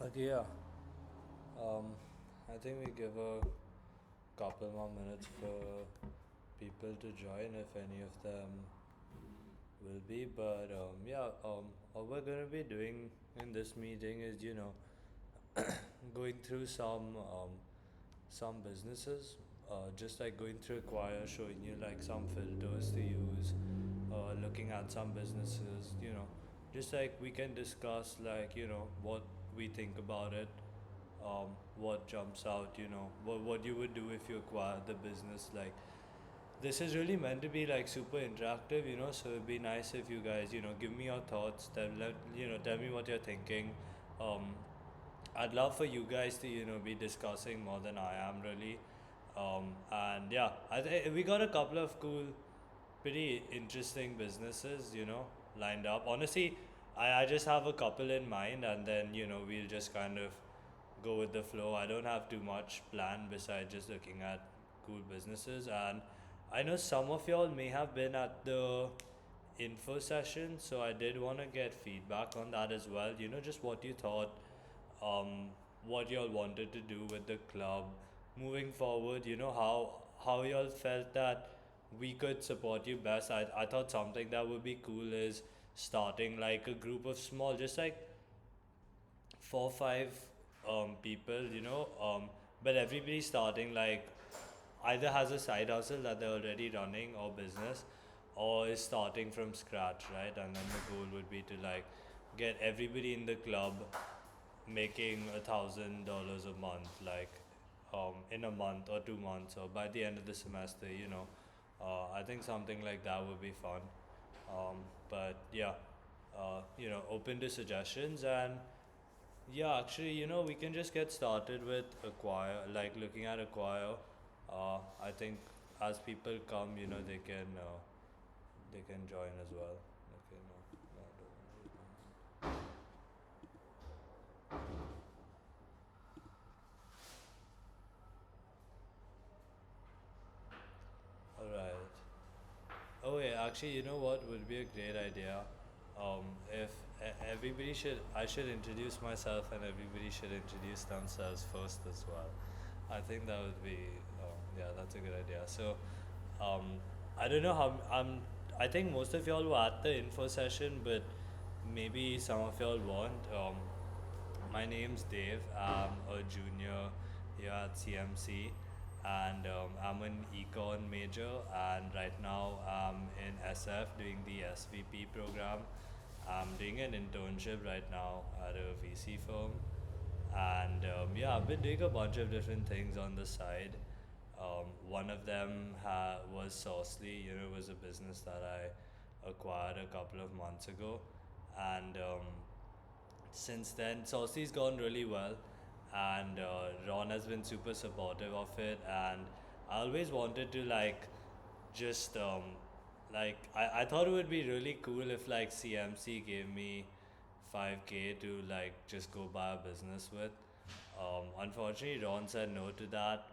Okay, yeah. Um, I think we give a couple more minutes for people to join if any of them will be. But yeah, what we're gonna be doing in this meeting is, going through some businesses, just like going through Acquire, showing you like some filters to use, looking at some businesses, just like we can discuss like what we think about it, what jumps out, what you would do if you acquired the business. Like this is really meant to be like super interactive, so it'd be nice if you guys, give me your thoughts, tell me what you're thinking. um, I'd love for you guys to, be discussing more than I am really. And yeah, we got a couple of cool, pretty interesting businesses, lined up. Honestly, I just have a couple in mind, and then, we'll just kind of go with the flow. I don't have too much planned besides just looking at cool businesses. And I know some of y'all may have been at the info session, so I did want to get feedback on that as well. Just what you thought, what y'all wanted to do with the club moving forward. How y'all felt that we could support you best. I thought something that would be cool is starting like a group of small, just like 4 5 people, but everybody starting like either has a side hustle that they're already running or business, or is starting from scratch, right? And then the goal would be to like get everybody in the club making $1,000 a month, like in a month or 2 months, or by the end of the semester. I think something like that would be fun. But yeah, open to suggestions. And yeah, actually, we can just get started with acquire, like looking at acquire. I think as people come, they can join as well. Okay, no, no, don't. All right. Oh yeah, actually, you know what would be a great idea? If everybody should, I should introduce myself, and everybody should introduce themselves first as well. I think that would be, yeah, that's a good idea. So, um, I don't know how I think most of y'all were at the info session, but maybe some of y'all weren't. My name's Dave. I'm a junior here at CMC, and I'm an econ major. And right now, I'm in SF doing the SVP program. I'm doing an internship right now at a VC firm, and yeah, I've been doing a bunch of different things on the side. One of them was Saucely. Was a business that I acquired a couple of months ago, and since then, Saucy's gone really well, and Ron has been super supportive of it. And I always wanted to like just I thought it would be really cool if like CMC gave me 5K to like just go buy a business with. Unfortunately, Ron said no to that,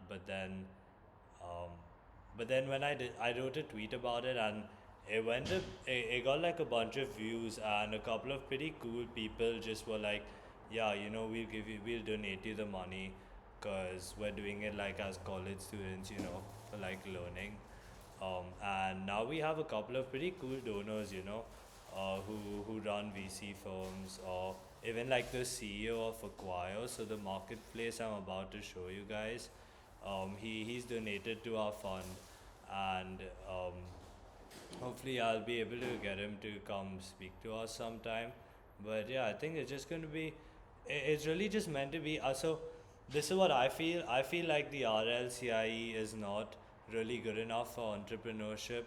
um, but then when I wrote a tweet about it, and it got like a bunch of views, and a couple of pretty cool people just were like, yeah, we'll donate you the money, cause we're doing it like as college students, for like learning. And now we have a couple of pretty cool donors, who run VC firms, or even like the CEO of Acquire, so the marketplace I'm about to show you guys. He's donated to our fund, and hopefully I'll be able to get him to come speak to us sometime. But yeah, I think it's just going to be, it's really just meant to be. So this is what I feel. I feel like the RLCIE is not really good enough for entrepreneurship.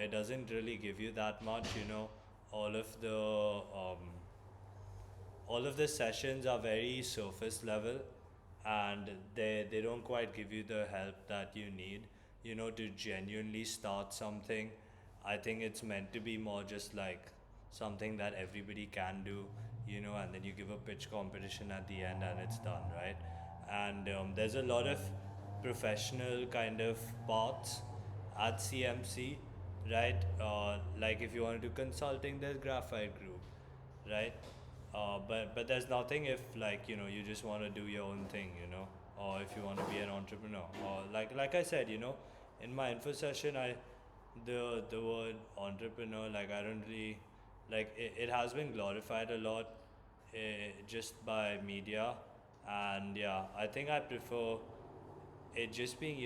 It doesn't really give you that much, all of the um, all of the sessions are very surface level, and they don't quite give you the help that you need, to genuinely start something. I think it's meant to be more just like something that everybody can do, and then you give a pitch competition at the end and it's done, right? And there's a lot of professional kind of paths at CMC, right? Like if you want to do consulting, there's Graphite Group, right? But there's nothing if like you just want to do your own thing, or if you want to be an entrepreneur, or like I said, in my info session, the word entrepreneur, like I don't really like it has been glorified a lot, just by media, and yeah, I think I prefer it just being,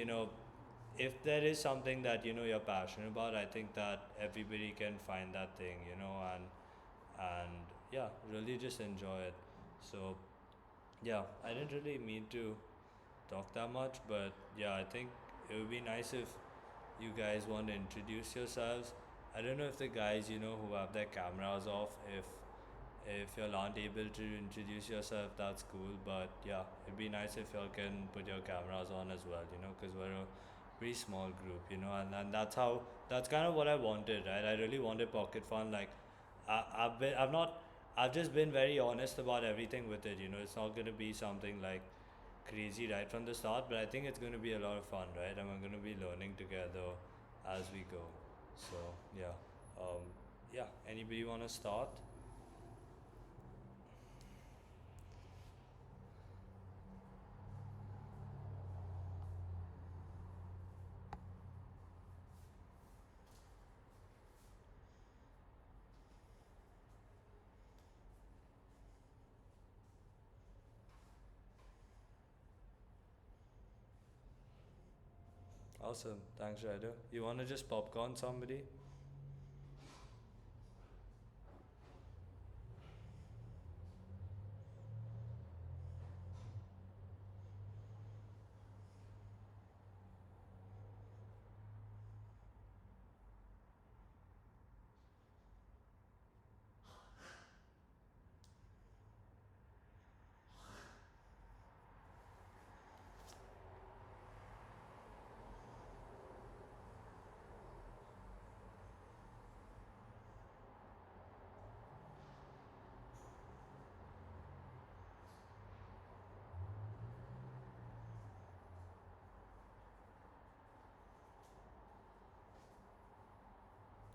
if there is something that you're passionate about, I think that everybody can find that thing, and yeah, really just enjoy it. So yeah, I didn't really mean to talk that much, but yeah, I think it would be nice if you guys want to introduce yourselves. I don't know if the guys, who have their cameras off, if y'all aren't able to introduce yourself, that's cool. But yeah, it'd be nice if y'all can put your cameras on as well, because we're a pretty small group, and that's kind of what I wanted, right? I really wanted pocket fun. Like, I've not, I've just been very honest about everything with it, It's not gonna be something like crazy right from the start, but I think it's gonna be a lot of fun, right? And we're gonna be learning together as we go. So yeah, yeah. Anybody wanna start? Awesome. Thanks, Ryder. You want to just popcorn somebody?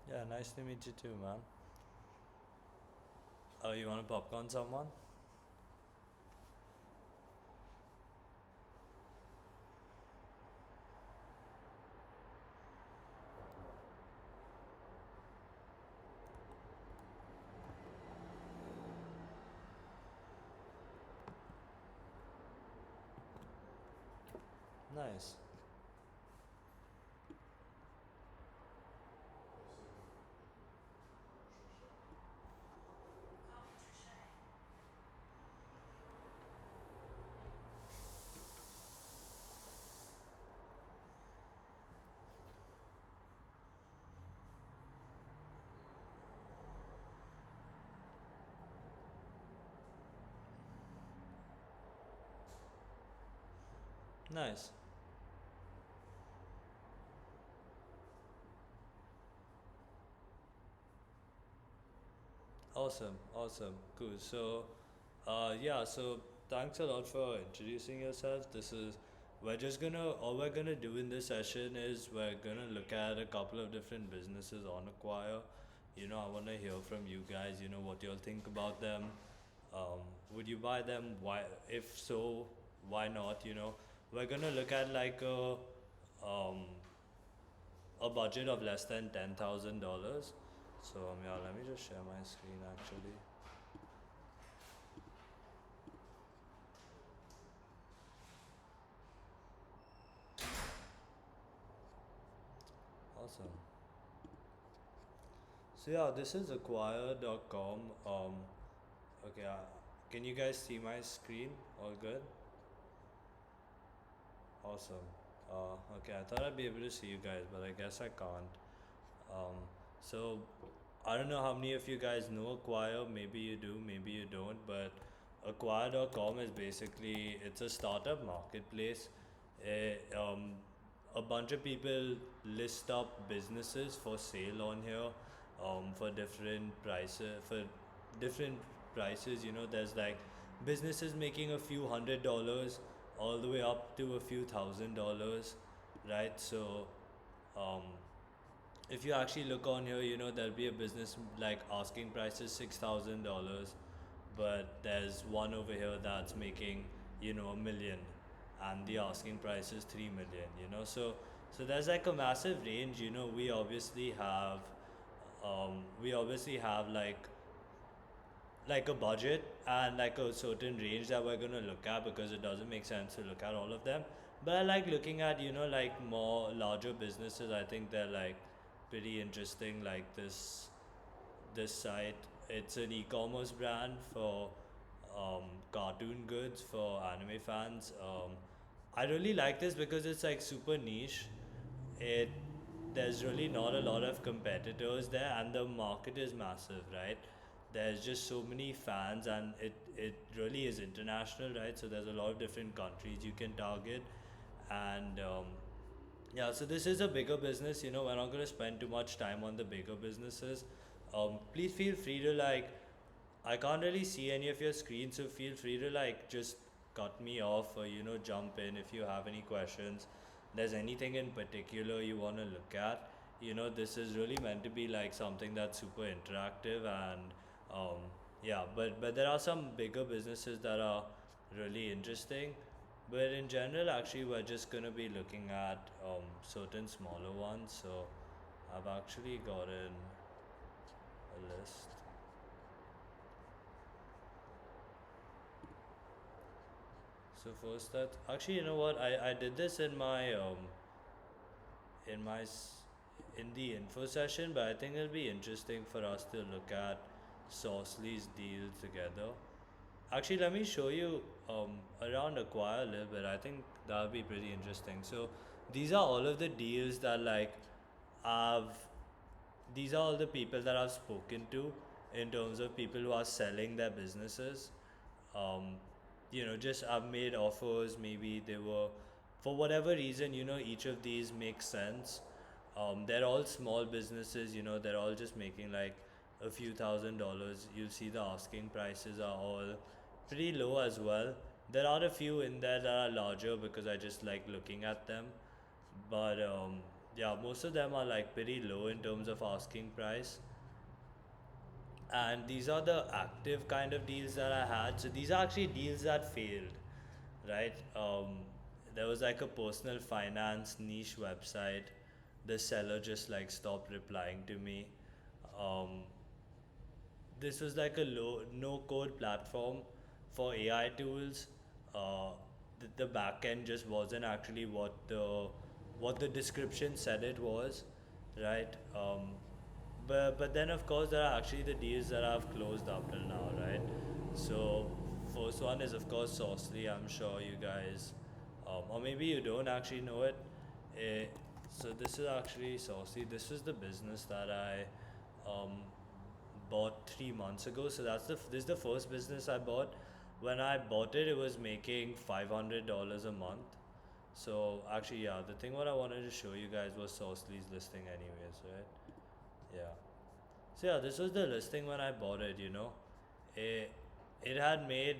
Yeah, nice to meet you too, man. Oh, you want to popcorn someone? Nice. Nice. Awesome. Awesome. Cool. So, yeah, so thanks a lot for introducing yourself. All we're gonna do in this session is we're gonna look at a couple of different businesses on Acquire. I wanna hear from you guys, what you all think about them. Um, would you buy them? Why, if so, why not? We're gonna look at like um, a budget of less than $10,000. So, yeah, let me just share my screen actually. Awesome. So yeah, this is acquire.com. Okay, can you guys see my screen? All good? Awesome. Okay, I thought I'd be able to see you guys, but I guess I can't. Um, so I don't know how many of you guys know Acquire. Maybe you do, maybe you don't. But Acquire.com is basically it's a startup marketplace. A bunch of people list up businesses for sale on here, for different prices. There's like businesses making a few $100 all the way up to a few $1,000, right? So um, if you actually look on here, there'll be a business like asking price is $6,000, but there's one over here that's making, a million, and the asking price is 3 million, so there's like a massive range. We obviously have like a budget and like a certain range that we're gonna look at, because it doesn't make sense to look at all of them. But I like looking at, like more larger businesses. I think they're like pretty interesting. Like this site, it's an e-commerce brand for cartoon goods for anime fans. I really like this because it's like super niche. It There's really not a lot of competitors there, and the market is massive, right? There's just so many fans, and it really is international, right? So there's a lot of different countries you can target, and yeah, so this is a bigger business. We're not going to spend too much time on the bigger businesses. Please feel free to like, I can't really see any of your screen, so feel free to like just cut me off, or jump in if you have any questions. There's anything in particular you want to look at. This is really meant to be like something that's super interactive, and um, yeah, but there are some bigger businesses that are really interesting. But in general, actually, we're just gonna be looking at certain smaller ones. So I've actually gotten a list. So first, that actually, you know what? I did this in my in the info session, but I think it'll be interesting for us to look at Saucely's deal together. Actually, let me show you around Acquire a little bit. I think that'll be pretty interesting. So these are all of the deals that like I've these are all the people that I've spoken to in terms of people who are selling their businesses. Um, just I've made offers. Maybe they were, for whatever reason, each of these makes sense. They're all small businesses. They're all just making like a few $1,000s. You'll see the asking prices are all pretty low as well. There are a few in there that are larger because I just like looking at them, but yeah, most of them are like pretty low in terms of asking price. And these are the active kind of deals that I had. So these are actually deals that failed, right? There was like a personal finance niche website. The seller just like stopped replying to me. Um, this was like a low no code platform for AI tools. Uh, the back end just wasn't actually what the description said it was, right? But then of course there are actually the deals that I've closed up till now, right? So first one is of course Saucely. I'm sure you guys, or maybe you don't actually know it. Eh, so this is actually Saucely. This is the business that I um, bought 3 months ago. So this is the first business I bought. When I bought it, it was making $500 a month. So actually, yeah, the thing what I wanted to show you guys was Saucely's listing, anyways, right? Yeah. So yeah, this was the listing when I bought it. It had made,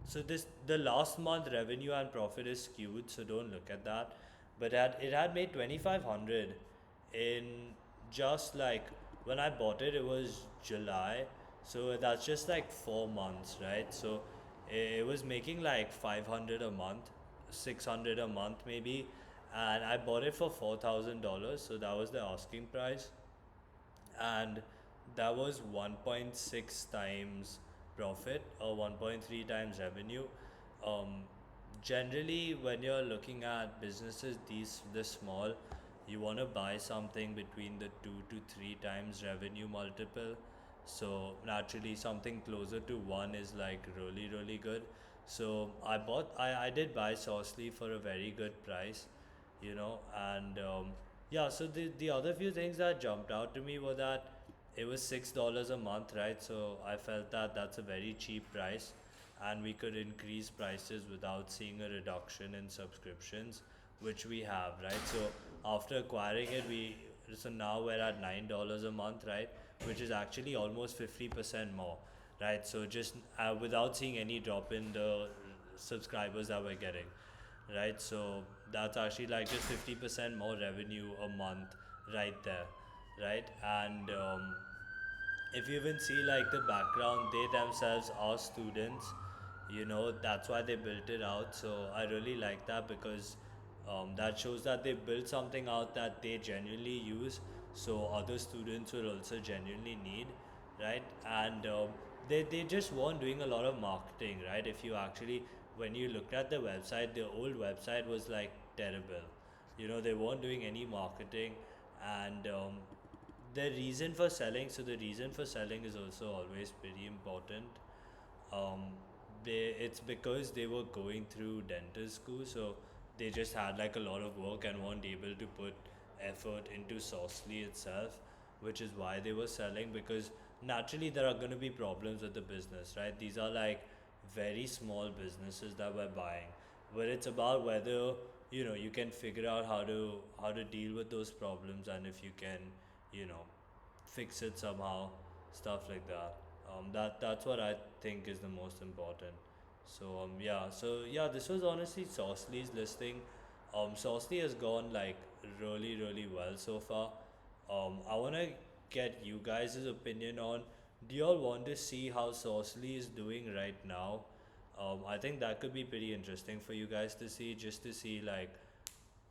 so this the last month revenue and profit is skewed, so don't look at that. But it had made 2,500 in just like, when I bought it, it was July, so that's just like 4 months, right? So it was making like 500 a month, 600 a month maybe, and I bought it for $4,000, so that was the asking price, and that was 1.6 times profit or 1.3 times revenue. um, Generally when you're looking at businesses these this small, you want to buy something between the 2 to 3 times revenue multiple. So naturally something closer to 1 is like really really good. So I did buy Saucely for a very good price, and yeah, so the other few things that jumped out to me were that it was $6 a month, right? So I felt that that's a very cheap price, and we could increase prices without seeing a reduction in subscriptions, which we have, right? So after acquiring it, so now we're at $9 a month, right? Which is actually almost 50% more, right? So just without seeing any drop in the subscribers that we're getting, right? So that's actually like just 50% more revenue a month right there, right? And if you even see like the background, they themselves are students, you know, that's why they built it out. So I really like that because that shows that they built something out that they genuinely use, so other students will also genuinely need, right? And they just weren't doing a lot of marketing, right? If you actually, when you looked at the website, the old website was like terrible, you know, they weren't doing any marketing. And the reason for selling, so the reason for selling is also always pretty important. um, it's because they were going through dental school, so they just had like a lot of work and weren't able to put effort into Saucely itself, which is why they were selling. Because naturally there are going to be problems with the business, right? These are like very small businesses that we're buying, but it's about whether, you know, you can figure out how to deal with those problems, and if you can, you know, fix it somehow, stuff like that. That's what I think is the most important. So yeah, this was honestly Saucely's listing. Saucely has gone like really well so far. I wanna get you guys' opinion on. Do y'all want to see how Saucely is doing right now? I think that could be pretty interesting for you guys to see, just to see like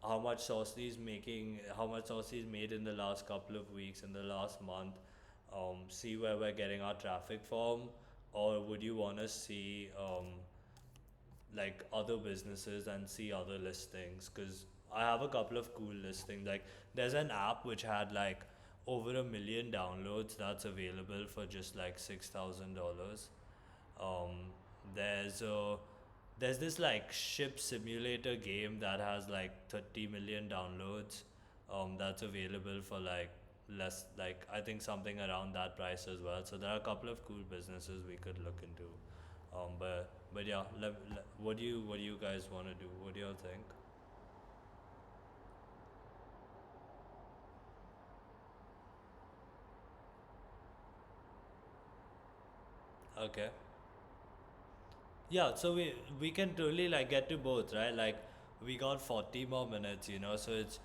how much Saucely is making, how much Saucely is made in the last couple of weeks, in the last month. See where we're getting our traffic from, or would you want to see like other businesses and see other listings? Because I have a couple of cool listings. Like there's an app which had like over 1 million downloads that's available for just like $6,000. Um, there's a there's this like ship simulator game that has like 30 million downloads. That's available for like less, like I think something around that price as well. So there are a couple of cool businesses we could look into. But yeah, what do you guys want to do? What do y'all think? Okay. Yeah, so we can totally like get to both, right? Like we got 40 more minutes, you know, so it's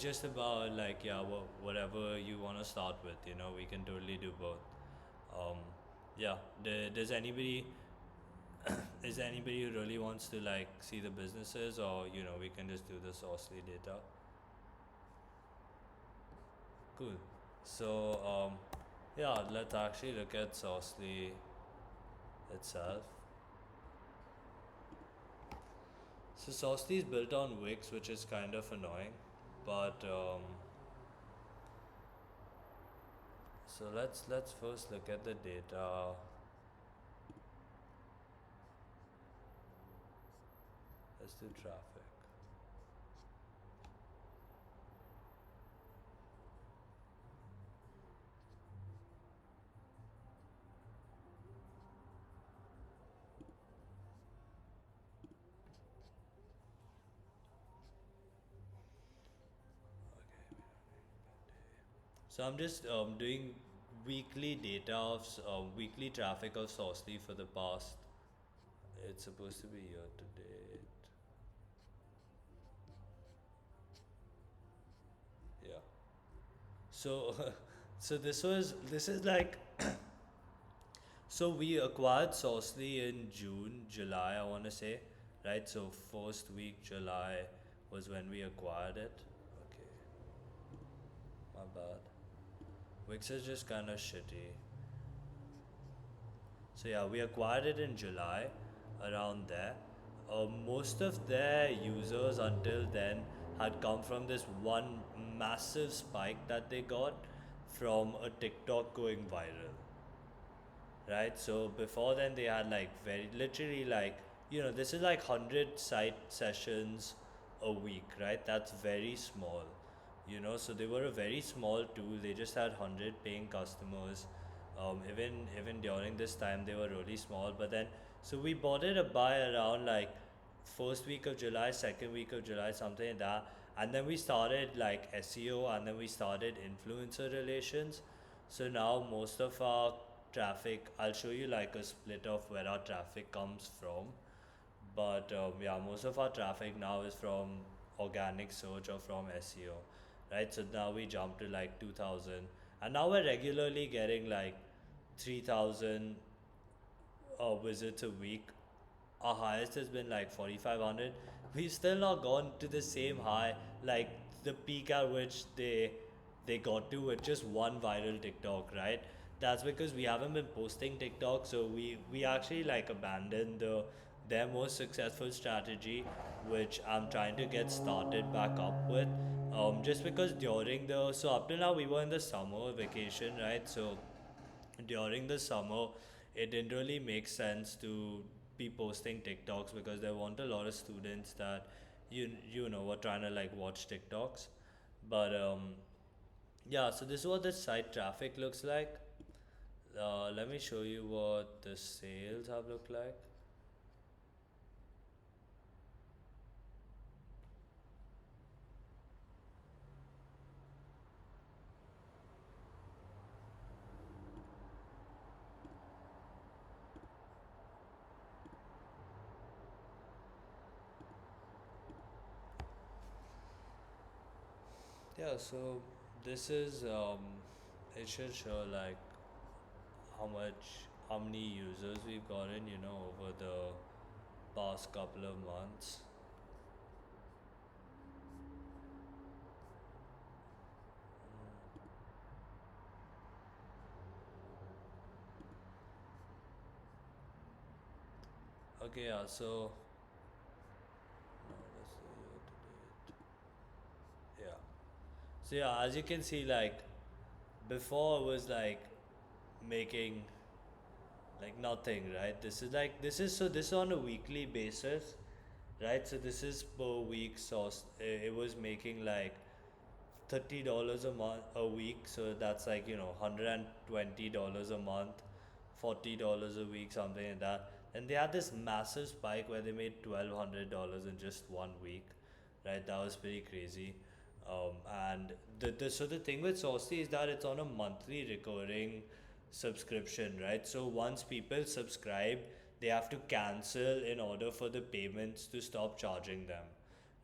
just about like yeah, whatever you want to start with, you know, we can totally do both. Um, yeah, does anybody is there anybody who really wants to like see the businesses, or you know, we can just do the Saucely data? Cool. So yeah, let's actually look at Saucely itself. So Saucely is built on Wix, which is kind of annoying, but so let's first look at the data. Let's do traffic. Okay. So I'm just doing weekly data of weekly traffic of Saucely for the past. It's supposed to be year to date. Yeah. So so this is like so we acquired Saucely in June, July, I want to say, right? So first week July was when we acquired it. Okay, my bad. Wix is just kind of shitty. So yeah, we acquired it in July, around there. Most of their users until then had come from this one massive spike that they got from a TikTok going viral, right? So before then they had like very literally like, you know, this is like 100 site sessions a week, right? That's very small, you know. So they were a very small tool. They just had 100 paying customers. Even during this time they were really small. But then so we bought it a buy around like first week of July, second week of July, something like that. And then we started like SEO, and then we started influencer relations. So now most of our traffic, I'll show you like a split of where our traffic comes from. But yeah, most of our traffic now is from organic search or from SEO, right? So now we jump to like 2000. and now we're regularly getting like 3,000 visits a week. Our highest has been like 4,500. We've still not gone to the same high, like the peak at which they got to with just one viral TikTok, right? That's because we haven't been posting TikTok, so we actually like abandoned their most successful strategy, which I'm trying to get started back up with. Just because during the so up till now we were in the summer vacation, right? So during the summer, it didn't really make sense to be posting TikToks because there weren't a lot of students that you know were trying to like watch TikToks. But yeah, so this is what the site traffic looks like. Let me show you what the sales have looked like. Yeah, so this is it should show like how many users we've gotten, over the past couple of months. Okay, yeah, so no, that's the year to date. Yeah. So yeah, as you can see, like before it was like making like nothing, right? This is on a weekly basis, right? So this is per week. So it was making like $30 a week, so that's like $120 a month, $40 a week, something like that. And they had this massive spike where they made $1,200 in just one week, right? That was pretty crazy. And the thing with Saucy is that it's on a monthly recurring subscription, right? So once people subscribe, they have to cancel in order for the payments to stop charging them,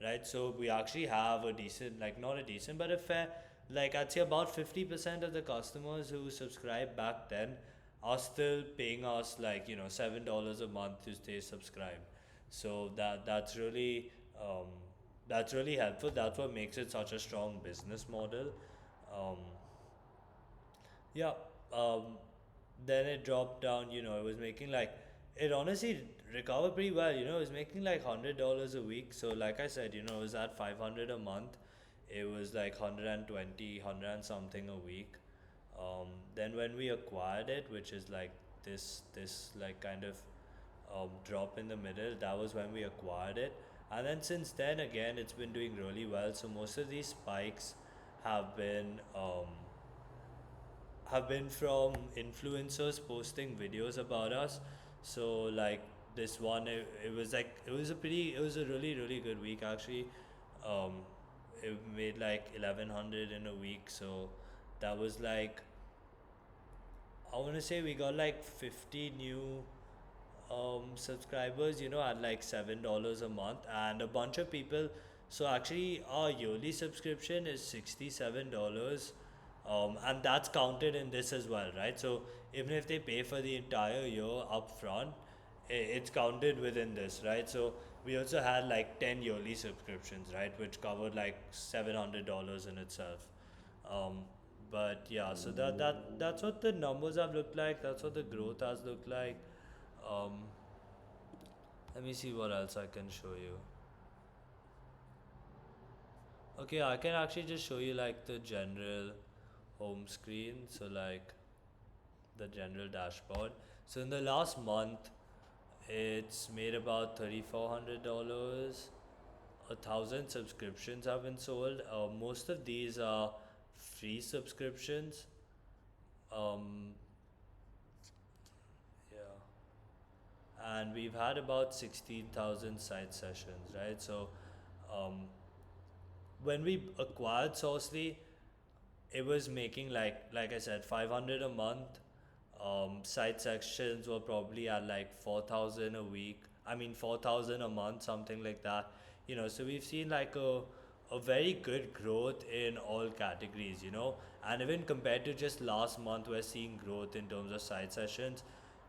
right? So we actually have a decent, like not a decent, but a fair, like I'd say about 50% of the customers who subscribed back then are still paying us like $7 a month to stay subscribed. So that's really helpful. That's what makes it such a strong business model. Um, yeah. Um, then it dropped down. It was making like it honestly recovered pretty well. It was making like $100 a week. So like I said, it was at 500 a month. It was like 120, 100 and something a week. Then when we acquired it, which is like this like kind of drop in the middle, that was when we acquired it. And then since then, again, it's been doing really well. So most of these spikes have been from influencers posting videos about us. So like this one, it was like it was a really good week actually. Um, it made like 1,100 in a week. So that was like I want to say we got like 50 new subscribers, at like $7 a month, and a bunch of people. So actually, our yearly subscription is $67, and that's counted in this as well, right? So even if they pay for the entire year upfront, it's counted within this, right? So we also had like 10 yearly subscriptions, right, which covered like $700 in itself. Um, but yeah, so that's what the numbers have looked like. That's what the growth has looked like. Um, Let me see what else I can show you. Okay, I can actually just show you like the general home screen. So like the general dashboard. So in the last month, it's made about $3,400. 1,000 subscriptions have been sold. Most of these are free subscriptions. Um, yeah, and we've had about 16,000 site sessions, right? So um, when we acquired Sourcely, it was making like I said 500 a month. Site sections were probably at like 4,000 a week. I mean 4,000 a month, something like that. So we've seen like a a very good growth in all categories, you know. And even compared to just last month, we're seeing growth in terms of side sessions.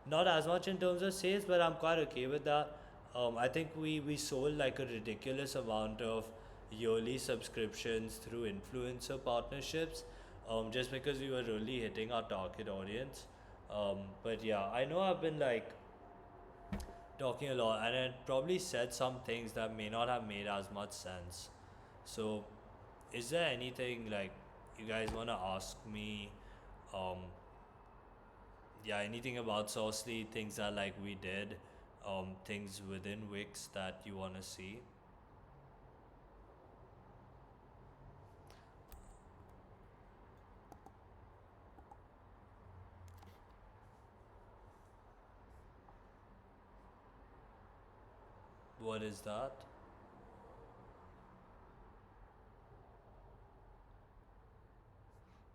Not as much in terms of sales, but I'm quite okay with that. I think we sold like a ridiculous amount of yearly subscriptions through influencer partnerships, just because we were really hitting our target audience. But yeah, I know I've been like talking a lot, and it probably said some things that may not have made as much sense. So, is there anything like you guys want to ask me? Um, yeah, anything about Saucely, things that like we did, things within Wix that you want to see? What is that?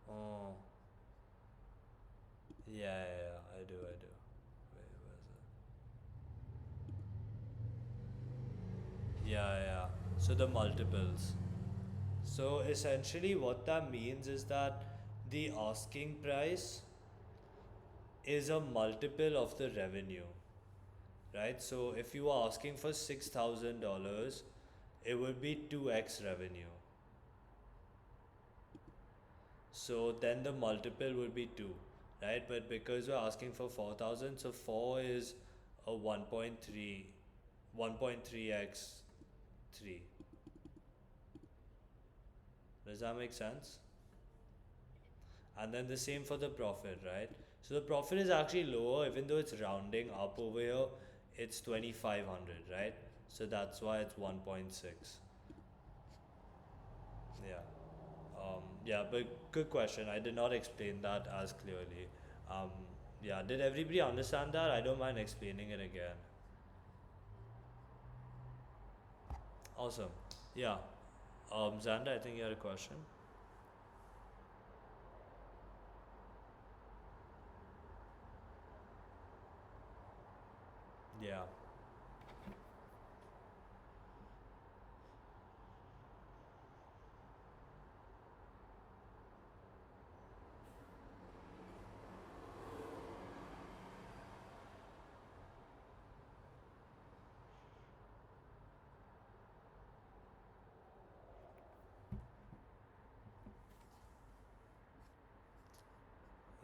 Oh, yeah, yeah, yeah, I do, I do. Wait, where is it? Yeah, yeah. So the multiples. So essentially, what that means is that the asking price is a multiple of the revenue, right? So if you are asking for $6,000, it would be 2x revenue. So then the multiple would be 2, right? But because we're asking for 4,000, so 4 is a 1.3, 1.3x 3. Does that make sense? And then the same for the profit, right? So the profit is actually lower, even though it's rounding up over here, it's 2,500, right? So that's why it's 1.6. Yeah. Yeah, but good question. I did not explain that as clearly. Um, yeah, did everybody understand that? I don't mind explaining it again. Awesome. Yeah. Xander, I think you had a question. Yeah.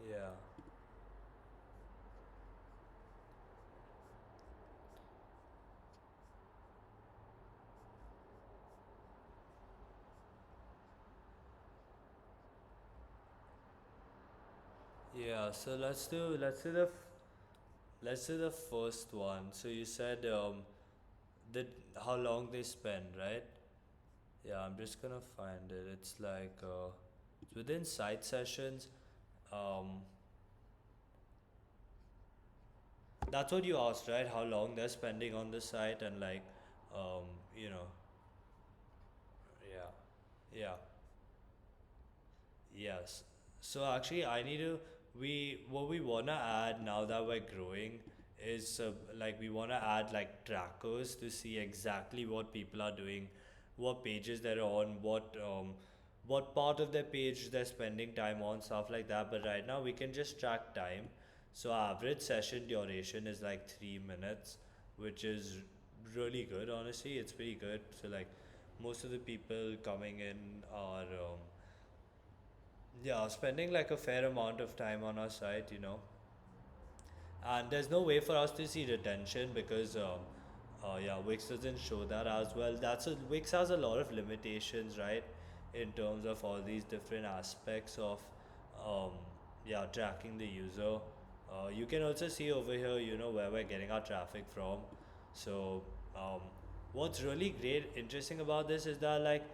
Yeah. Yeah. So let's do the first one. So you said the how long they spend, right? Yeah, I'm just gonna find it. It's like it's within side sessions. Um, that's what you asked, right? How long they're spending on the site and like, um, you know, yeah, yeah. Yes. So actually, I need to. We what we wanna add now that we're growing is like we wanna add like trackers to see exactly what people are doing, what pages they're on, what part of their page they're spending time on, stuff like that. But right now we can just track time. So our average session duration is like 3 minutes, which is really good. Honestly, it's pretty good. So like most of the people coming in are. Yeah, spending like a fair amount of time on our site, you know, and there's no way for us to see retention because, yeah, Wix doesn't show that as well. Wix has a lot of limitations, right, in terms of all these different aspects of, um, yeah, tracking the user. You can also see over here, you know, where we're getting our traffic from. So, um, what's really great, interesting about this is that like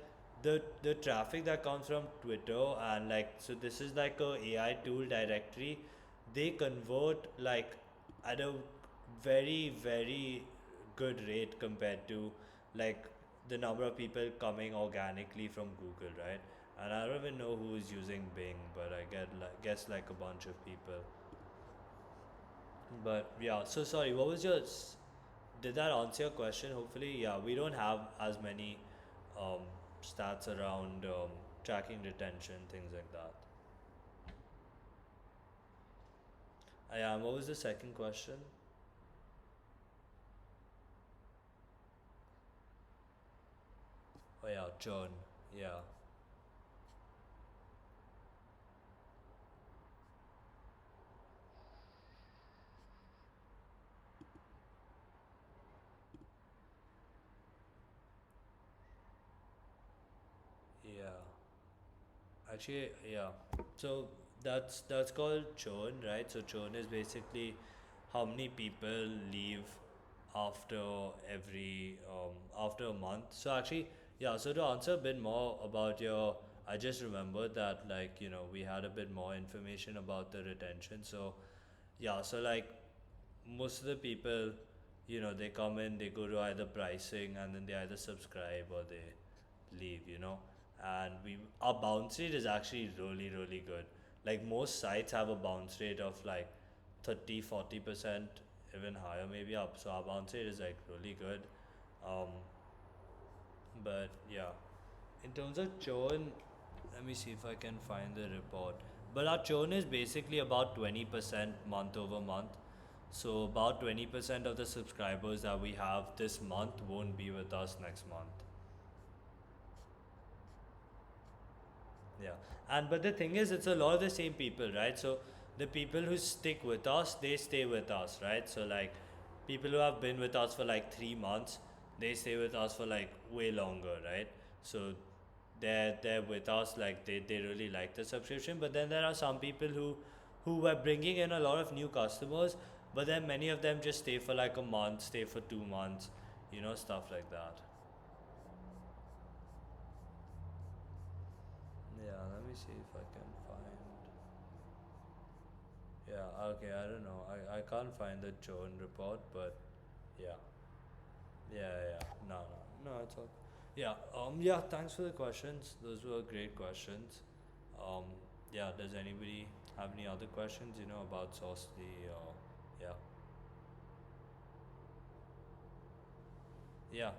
the traffic that comes from Twitter and like so this is like a AI tool directory. They convert like at a very good rate compared to like the number of people coming organically from Google, right? And I don't even know who is using Bing, but I guess like a bunch of people. But yeah, so sorry, what was did that answer your question? Hopefully, yeah, we don't have as many um, stats around tracking retention, things like that. Yeah, and what was the second question? Oh yeah, churn. Yeah, yeah. Actually, yeah. So that's called churn, right? So churn is basically how many people leave after every after a month. So actually, yeah. So to answer a bit more about your, I just remembered that like we had a bit more information about the retention. So yeah. So like most of the people, they come in, they go to either pricing, and then they either subscribe or they leave, and we our bounce rate is actually really really good. Like most sites have a bounce rate of like 30-40%, even higher, maybe up. So our bounce rate is like really good. um but yeah, in terms of churn, let me see if I can find the report. But our churn is basically about 20% month over month. So about 20% of the subscribers that we have this month won't be with us next month. Yeah, and but the thing is, it's a lot of the same people, right? So the people who stick with us, they stay with us, right? So like people who have been with us for like 3 months, they stay with us for like way longer, right? So they're with us, like they really like the subscription. But then there are some people who were bringing in a lot of new customers, but then many of them just stay for like a month, stay for 2 months, stuff like that. Yeah, let me see if I can find. Yeah, okay, I don't know. I can't find the churn report, but yeah. Yeah. No, no. No, it's all. Yeah, yeah, thanks for the questions. Those were great questions. Um, yeah, does anybody have any other questions, about Saucely or yeah. Yeah.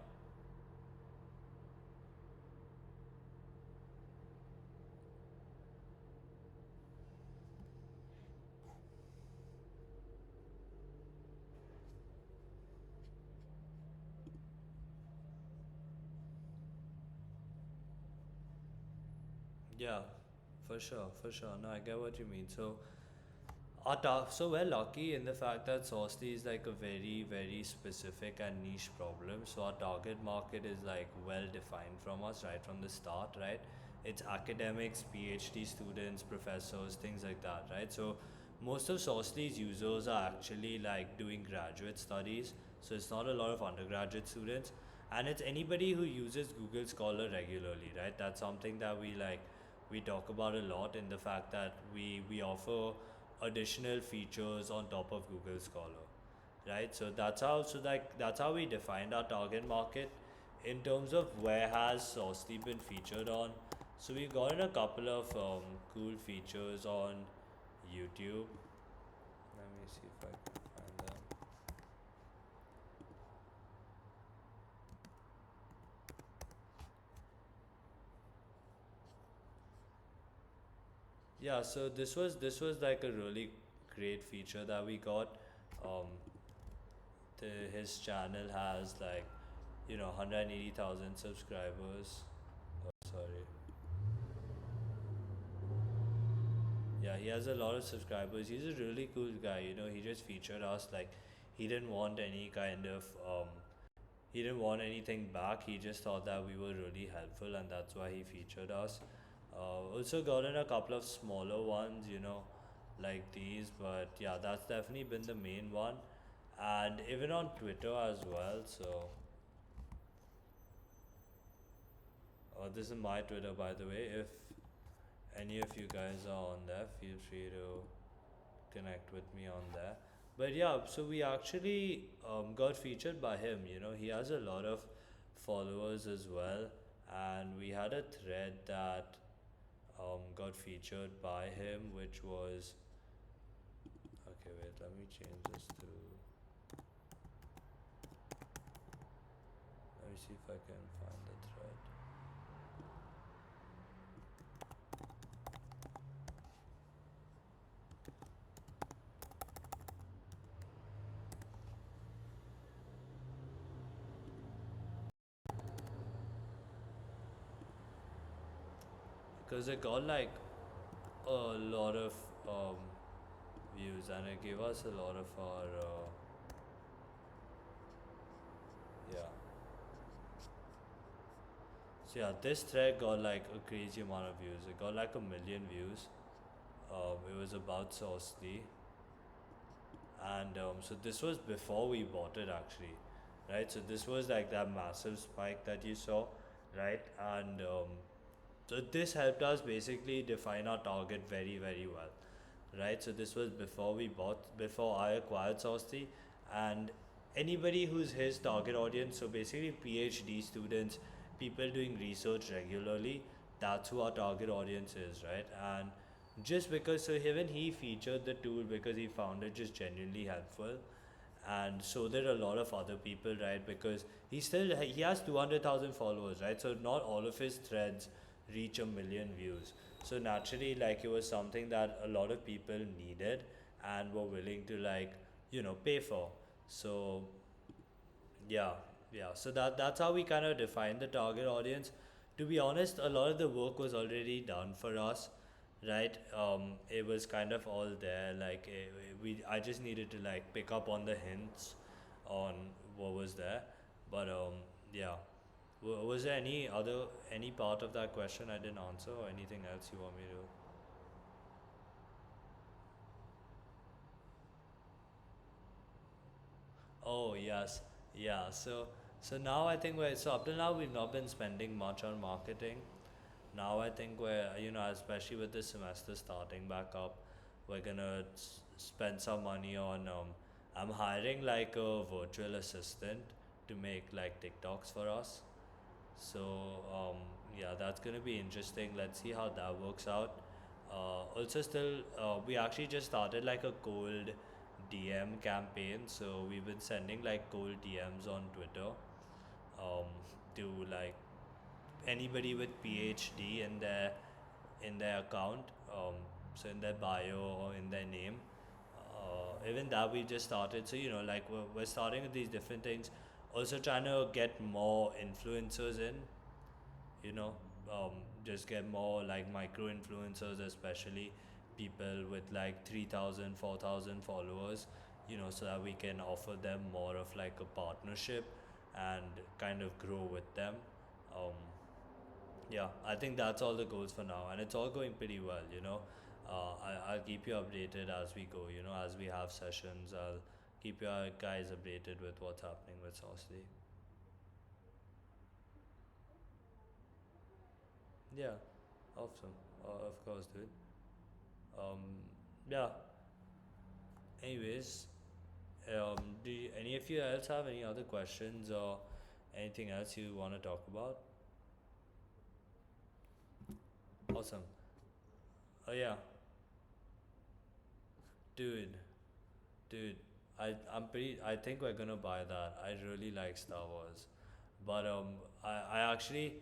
Yeah, for sure, for sure. No, I get what you mean. So we're lucky in the fact that Saucely is like a very, very specific and niche problem. So our target market is like well defined from us right from the start, right? It's academics, PhD students, professors, things like that, right? So most of Saucely's users are actually like doing graduate studies. So it's not a lot of undergraduate students. And it's anybody who uses Google Scholar regularly, right? That's something that we talk about a lot, in the fact that we offer additional features on top of Google Scholar, right? That's how we defined our target market. In terms of where has Saucely been featured on, so we've gotten a couple of cool features on YouTube. Let me see if I can find them. Yeah, so this was like a really great feature that we got. Um, his channel has like 180,000 subscribers. Sorry. Yeah, he has a lot of subscribers. He's a really cool guy. He just featured us. Like, he didn't want any kind of he didn't want anything back. He just thought that we were really helpful, and that's why he featured us. Also gotten a couple of smaller ones, like these. But yeah, that's definitely been the main one, and even on Twitter as well. So, this is my Twitter, by the way. If any of you guys are on there, feel free to connect with me on there. But yeah, so we actually got featured by him. He has a lot of followers as well, and we had a thread that got featured by him, which was okay. Wait, let me change this to. Let me see if I can find the thread. because it got like a lot of um, views, and it gave us a lot of our yeah. So yeah, this thread got like a crazy amount of views. It got like 1 million views. It was about Saucely, and so this was before we bought it actually, right? So this was like that massive spike that you saw, right? And so this helped us basically define our target very very well, right? So this was before I acquired Saucely, and anybody who's his target audience, so basically PhD students, people doing research regularly, that's who our target audience is, right? And just because, so even he featured the tool because he found it just genuinely helpful, and so did a lot of other people, right? Because he has 200,000 followers, right? So not all of his threads reach 1 million views. So naturally, like, it was something that a lot of people needed and were willing to, like, pay for. So yeah, yeah. So that's how we kind of define the target audience. To be honest, a lot of the work was already done for us, right? It was kind of all there. Like, I just needed to like pick up on the hints on what was there. But yeah. Was there any part of that question I didn't answer, or anything else you want me to? Oh yes, yeah. So now I think we're so up till now we've not been spending much on marketing. Now I think we're, especially with this semester starting back up, we're gonna spend some money on. I'm hiring like a virtual assistant to make like TikToks for us. So yeah, that's gonna be interesting. Let's see how that works out. Also, still, we actually just started like a cold DM campaign. So we've been sending like cold DMs on Twitter, um, to like anybody with PhD in their account, so in their bio or in their name. Even that we just started. So like we're starting with these different things. Also trying to get more influencers in, you know um, just get more like micro influencers, especially people with like 3,000, 4,000 followers, so that we can offer them more of like a partnership and kind of grow with them. um, yeah, I think that's all the goals for now, and it's all going pretty well. I'll keep you updated as we go. As we have sessions, I'll keep you guys updated with what's happening with Saucely. Yeah, awesome. Of course, dude. Um, yeah. Anyways, any of you else have any other questions or anything else you want to talk about? Awesome. Oh yeah, dude, dude. I think we're gonna buy that. I really like Star Wars, but I actually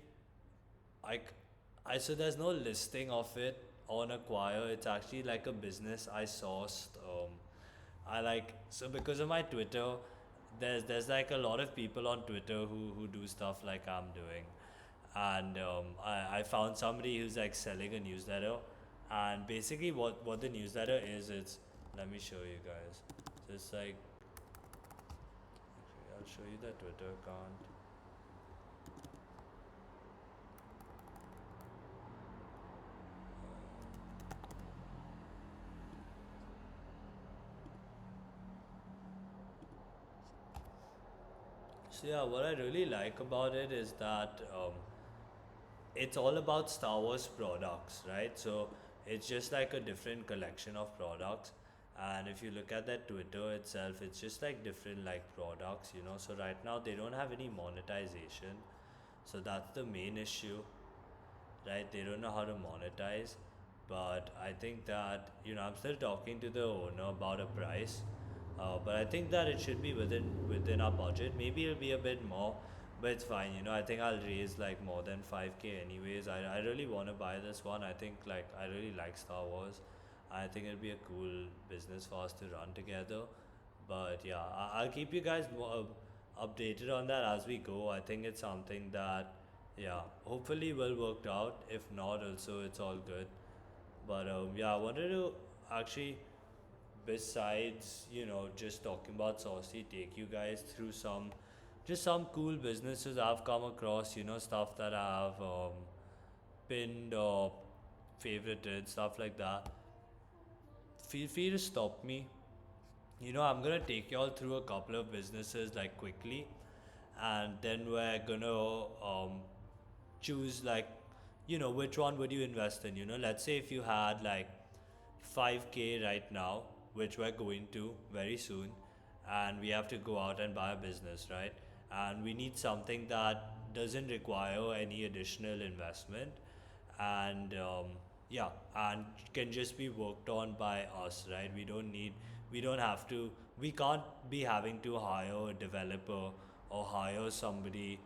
I, c- so there's no listing of it on Acquire. It's actually like a business I sourced. I like, so because of my Twitter, there's like a lot of people on Twitter who do stuff like I'm doing, and I found somebody who's like selling a newsletter, and basically what the newsletter is, it's, let me show you guys. So it's like, actually, I'll show you the Twitter account. So yeah, what I really like about it is that it's all about Star Wars products, right? So it's just like a different collection of products. And if you look at that Twitter itself, it's just like different like products. So right now they don't have any monetization. So that's the main issue, right? They don't know how to monetize. But I think that, I'm still talking to the owner about a price. But I think that it should be within our budget. Maybe it'll be a bit more, but it's fine. I think I'll raise like more than 5K anyways. I really want to buy this one. I think like I really like Star Wars. I think it'll be a cool business for us to run together. But yeah, I'll keep you guys more updated on that as we go. I think it's something that Yeah, hopefully well worked out. If not, also it's all good. But yeah, I wanted to actually, besides just talking about Saucy, take you guys through some cool businesses I've come across. Stuff that I've pinned or favorited, stuff like that. Feel free to stop me. I'm gonna take y'all through a couple of businesses like quickly, and then we're gonna choose like, which one would you invest in. Let's say if you had like 5K right now, which we're going to very soon, and we have to go out and buy a business, right? And we need something that doesn't require any additional investment, and yeah, and can just be worked on by us, right? We don't have to, we can't be having to hire a developer or hire somebody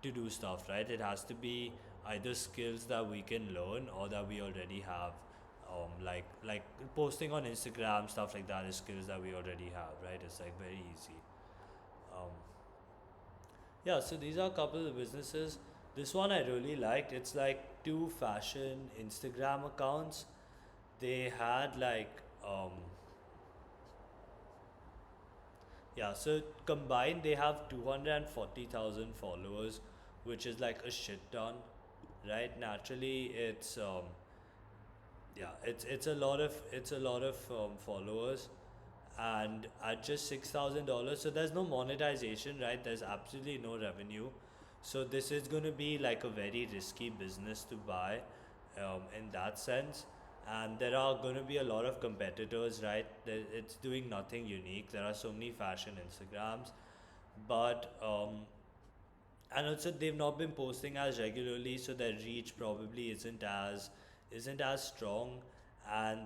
to do stuff, right? It has to be either skills that we can learn or that we already have. Like posting on Instagram, stuff like that is skills that we already have, right? It's like very easy. Um, yeah, so these are a couple of businesses. This one I really liked. It's like two fashion Instagram accounts. They had like yeah, so combined they have 240,000 followers, which is like a shit ton, right? Naturally, it's yeah, it's a lot of followers, and at just $6,000, so there's no monetization, right? There's absolutely no revenue, so this is going to be like a very risky business to buy, in that sense. And there are going to be a lot of competitors, right? It's doing nothing unique. There are so many fashion Instagrams, but and also they've not been posting as regularly, so their reach probably isn't as strong. And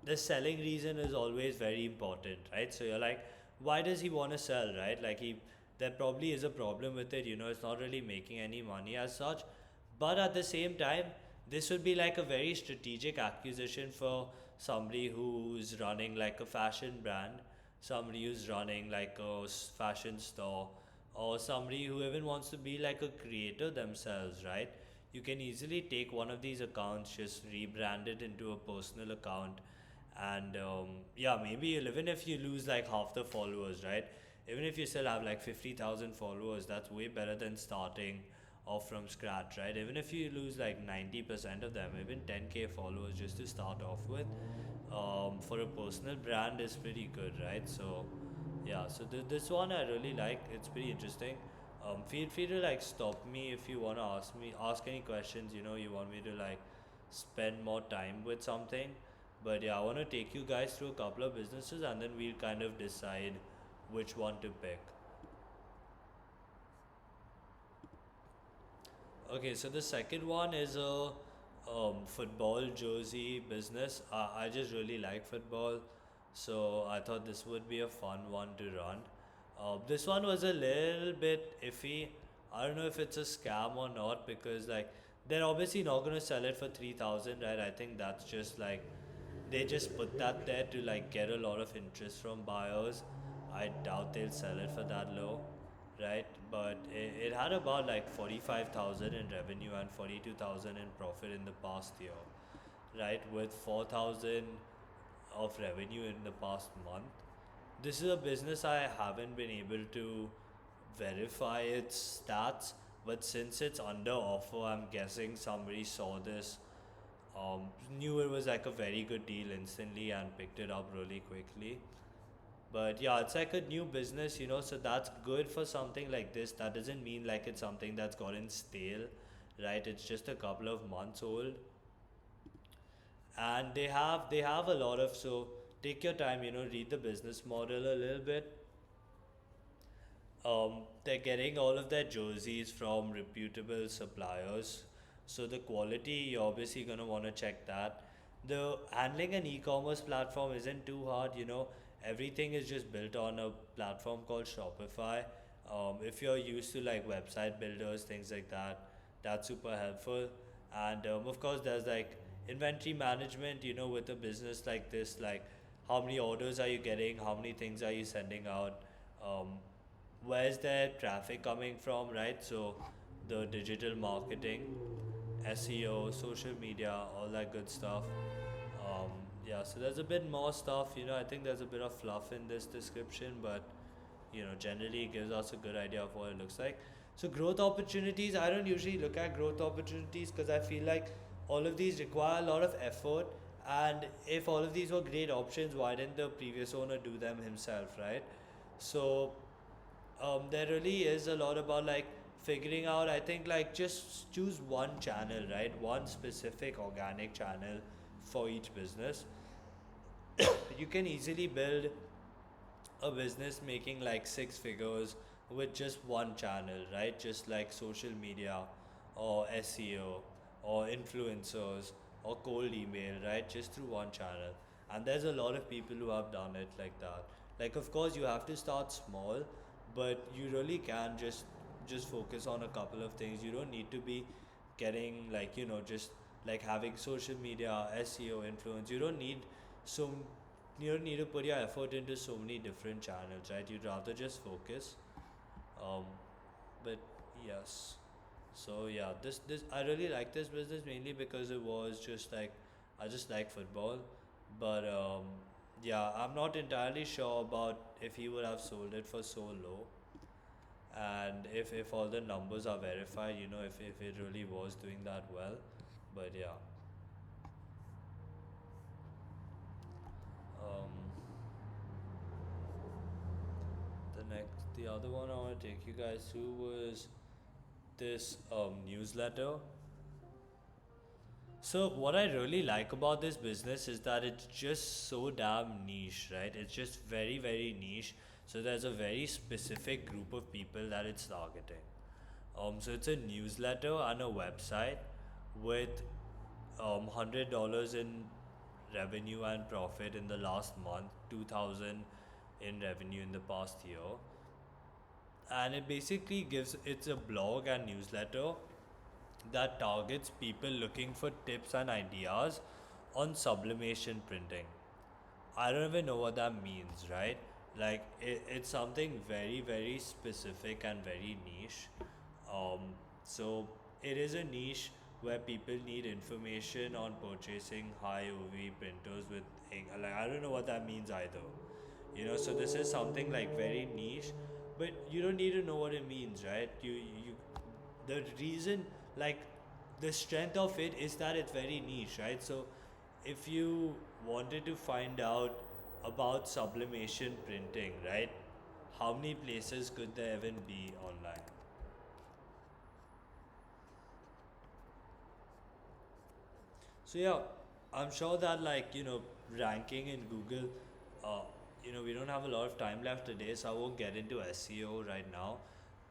the selling reason is always very important, right? So you're like, why does he want to sell, right? Like, there probably is a problem with it. It's not really making any money as such. But at the same time, this would be like a very strategic acquisition for somebody who's running like a fashion brand, somebody who's running like a fashion store, or somebody who even wants to be like a creator themselves, right? You can easily take one of these accounts, just rebrand it into a personal account, and yeah, maybe even if you lose like half the followers, right? Even if you still have like 50,000 followers, that's way better than starting off from scratch, right? Even if you lose like 90% of them, even 10K followers just to start off with, for a personal brand is pretty good, right? So yeah, so this one I really like. It's pretty interesting. Feel free to like stop me if you want to ask any questions. You want me to like spend more time with something. But yeah, I want to take you guys through a couple of businesses, and then we'll kind of decide which one to pick. Okay, so the second one is a football jersey business. I just really like football, so I thought this would be a fun one to run. This one was a little bit iffy. I don't know if it's a scam or not, because like they're obviously not gonna sell it for 3,000, right? I think that's just like they just put that there to like get a lot of interest from buyers. I doubt they'll sell it for that low, right? But it had about like 45,000 in revenue and 42,000 in profit in the past year, right? With 4,000 of revenue in the past month. This is a business I haven't been able to verify its stats, but since it's under offer, I'm guessing somebody saw this, um, knew it was like a very good deal instantly and picked it up really quickly. But yeah, it's like a new business, so that's good for something like this. That doesn't mean like it's something that's gotten stale, right? It's just a couple of months old, and they have a lot of, so take your time, read the business model a little bit. They're getting all of their jerseys from reputable suppliers. So the quality, you're obviously going to want to check that. The handling an e-commerce platform isn't too hard. Everything is just built on a platform called Shopify. If you're used to like website builders, things like that, that's super helpful. And of course, there's like inventory management, with a business like this, like how many orders are you getting, how many things are you sending out, um, where's their traffic coming from, right? So the digital marketing, SEO, social media, all that good stuff. Um, yeah, so there's a bit more stuff. I think there's a bit of fluff in this description, but generally it gives us a good idea of what it looks like. So growth opportunities, I don't usually look at growth opportunities because I feel like all of these require a lot of effort, and if all of these were great options, why didn't the previous owner do them himself, right? So there really is a lot about like figuring out. I think like just choose one channel, right? One specific organic channel for each business. You can easily build a business making like six figures with just one channel, right? Just like social media or SEO or influencers or cold email, right? Just through one channel. And there's a lot of people who have done it like that. Like of course you have to start small, but you really can just focus on a couple of things. You don't need to be getting like, just like having social media, SEO, influence. So you don't need to put your effort into so many different channels, right? You'd rather just focus. Um, but yes. So yeah, this I really like this business mainly because it was just like I just like football, but yeah, I'm not entirely sure about if he would have sold it for so low, and if all the numbers are verified, if it really was doing that well, but yeah. Um, the other one I want to take you guys through was this newsletter. So what I really like about this business is that it's just so damn niche, right? It's just very very niche. So there's a very specific group of people that it's targeting. So it's a newsletter and a website with $100 in revenue and profit in the last month, 2000 in revenue in the past year, and it basically gives it's a blog and newsletter that targets people looking for tips and ideas on sublimation printing. I don't even know what that means, right? Like it's something very very specific and very niche. Um, so it is a niche where people need information on purchasing high OV printers with ink. Like I don't know what that means either. So this is something like very niche, but you don't need to know what it means, right? You the reason, like, the strength of it is that it's very niche, right? So if you wanted to find out about sublimation printing, right, how many places could there even be online? So yeah, I'm sure that, like, ranking in Google, uh, we don't have a lot of time left today, so I won't get into SEO right now.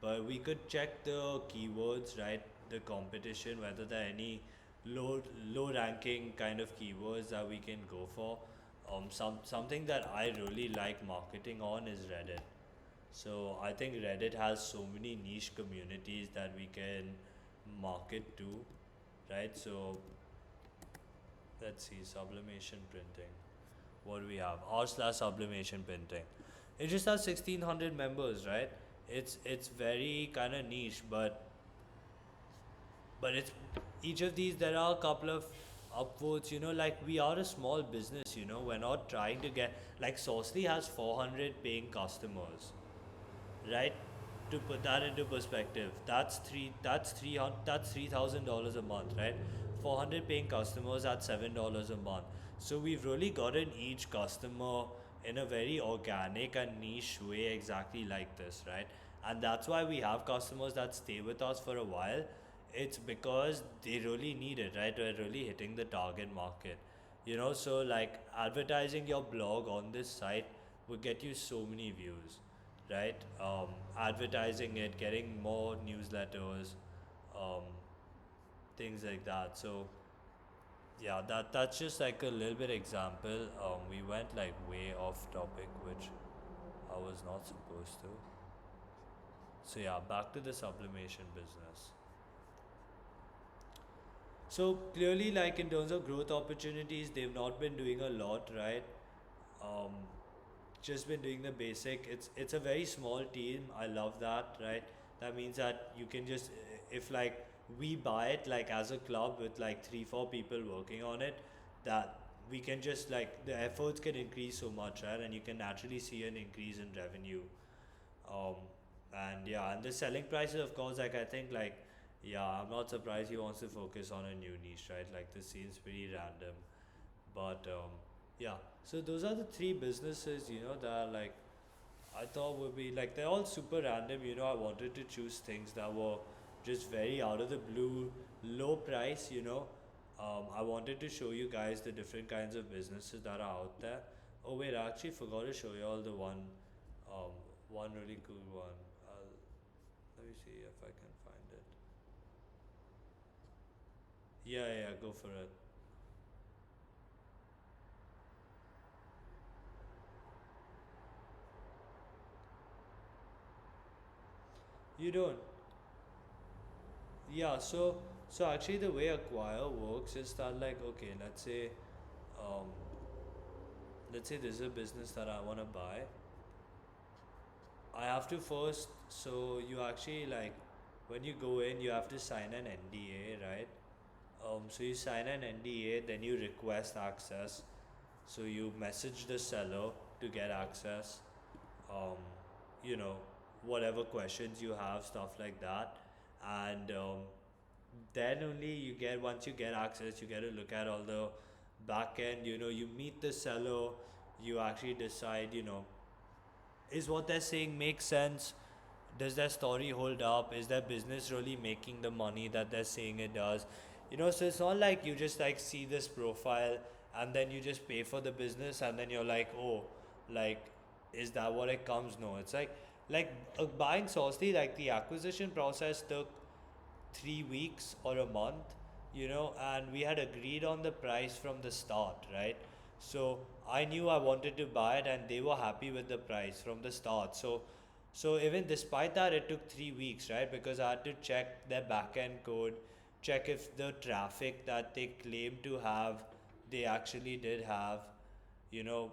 But we could check the keywords, right? The competition, whether there are any low ranking kind of keywords that we can go for. Something that I really like marketing on is Reddit. So I think Reddit has so many niche communities that we can market to, right? So let's see, sublimation printing. What do we have? R slash sublimation printing. It just has 1600 members, right? It's very kind of niche, but it's each of these there are a couple of upvotes. Like we are a small business. We're not trying to get like Saucely has 400 paying customers, right? To put that into perspective, that's $3,000 a month, right? 400 paying customers at $7 a month. So we've really gotten each customer in a very organic and niche way, exactly like this, right? And that's why we have customers that stay with us for a while. It's because they really need it, right? We're really hitting the target market. So like advertising your blog on this site will get you so many views, right? Advertising it, getting more newsletters, um, things like that. So yeah, that's just like a little bit example. We went like way off topic, which I was not supposed to. So yeah, back to the sublimation business. So clearly, like in terms of growth opportunities, they've not been doing a lot, right? Um, just been doing the basic. It's a very small team. I love that, right? That means that you can just if like we buy it like as a club with like 3 4 people working on it, that we can just like the efforts can increase so much, right? And you can naturally see an increase in revenue. um, and yeah, and the selling prices, of course, like I think like, yeah, I'm not surprised he wants to focus on a new niche, right? Like this seems pretty random, but yeah. So those are the three businesses, that are like I thought would be like they're all super random. I wanted to choose things that were just very out of the blue, low price. I wanted to show you guys the different kinds of businesses that are out there. Oh wait, I actually forgot to show you all the um, one really cool one. Let me see if I can find it. Yeah, yeah, go for it. You don't. Yeah, so actually the way acquire works is that like okay, um, let's say there's a business that I want to buy. I have to first, so you actually like, when you go in, you have to sign an NDA, right? So you sign an NDA, then you request access. So you message the seller to get access. Um, you know, whatever questions you have, stuff like that, and then only once you get access, you get to look at all the back end. You meet the seller, you actually decide, is what they're saying make sense? Does their story hold up? Is their business really making the money that they're saying it does? So it's not like you just like see this profile and then you just pay for the business and then you're like, oh, like, is that what it comes? No, it's like buying Saucely, like the acquisition process took 3 weeks or a month, and we had agreed on the price from the start, right? So I knew I wanted to buy it, and they were happy with the price from the start. So even despite that, it took 3 weeks, right? Because I had to check their backend code, check if the traffic that they claim to have, they actually did have,